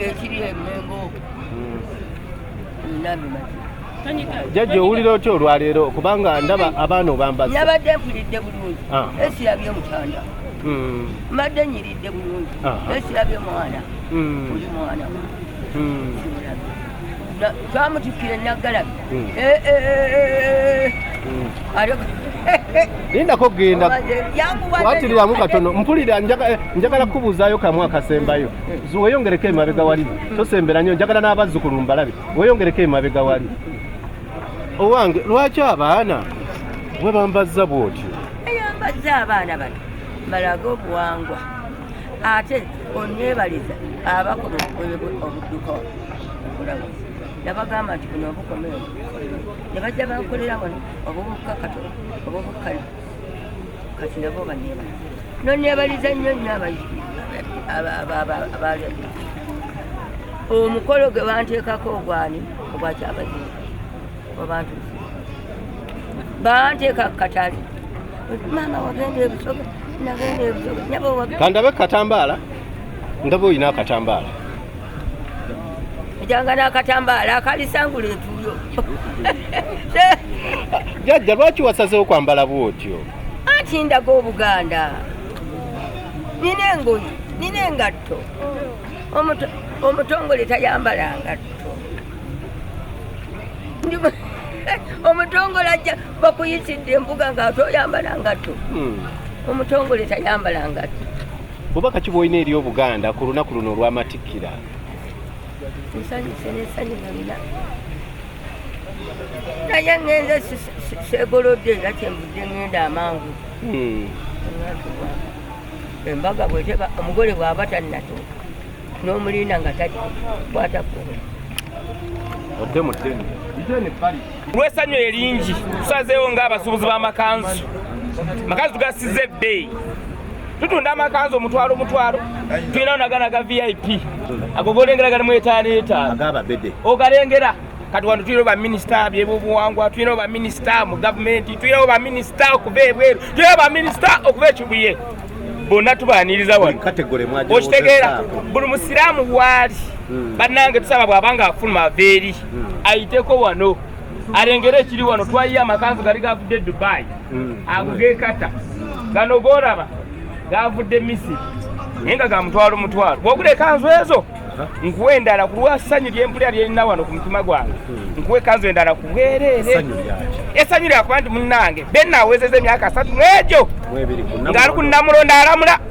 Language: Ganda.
ekiri emengo jjajja owulira otya olwaleero kubanga ndaba abaana obambaza nyabadde mpulidde bulungi esirabye mutanda mbadde nyiridde bulungi esirabye mwana oli mwana twamutikire naggalabi lindako genda watiriramu katono mpulira njagala kubuuzaayo kamu akasembayo weyongereko emabega wali tosembera nnyo njagala n'abazzukulu mbalabe weyongereko emabega wali owange lwaki abaana bwe bambazza bwotyo eyambazza abaana bano balaga obuwangwa ate onyeebaliza abakola obudduka nabagamba nti buno obukomeo ne bajja bankolera wano obubukakato obubukkale kati nabo banyeebaliza noneebaliza nnyo nnyo abaali omukolo gwe banteekako ogwani ogwakyabazibu obantu banteeka kukatale maama wagenda ebusoga nagenda ebusoga nyaba wagenda kandabe katambaala ndaba oyina akatambaala ejanga n'akatambaala akalisangula etuyo jjajja lwaki wasazeewo kwambala bwotyo anti ndaga obuganda nina engoyi nina engatto omutongole tayambala ngatto omutongole ajja bakuyisidde embuga ng'ate oyambala ngatto omutongole tayambala ngatto bubaka ki bw'olina eri obuganda ku lunaku luno olw'amatikkira nsanyuse n'essanyu lina naye ngenze segolodde era kyenvudde ngenda amangu embaga bweteba omugole bw'aba tannatuuka n'omulinda nga kwatako odde mu ddene olw'essanyu eringi tusazeewo ng'abasuubuzi b'amakanzu amakanzu tugasize ebbeeyi tutunda amakanzu omutwalo tulinawo naganaga vip ago golengera gali mu etaano ogalengera kati wano tulinawo baminisita byebyobuwangwa tulinawo baminisita mu gavumenti tulinawo baminisita okuva ebweru tulinawo baminisita okuva ekibuye bonna tubaaniriza wano okitegeera buli musiraamu waali bannange tusaba bw'abanga afuluma aveeri ayiteko wano alengera ekiri wano twayiye amakanzu gali gavudde dubai ago gekata gano golaba gavudde Misiri naye nga ga mutwalo bw'ogula ekanzu ezo nkuwa endala ku lwa ssanyu ly'empulira lyerina wano ku mutima gwange nkuwa ekanzu endala ku bwereere essanyu lyakuba nti munnange be naawezeza emyaka 3 n'egyo ng'ali ku Namulonda alamula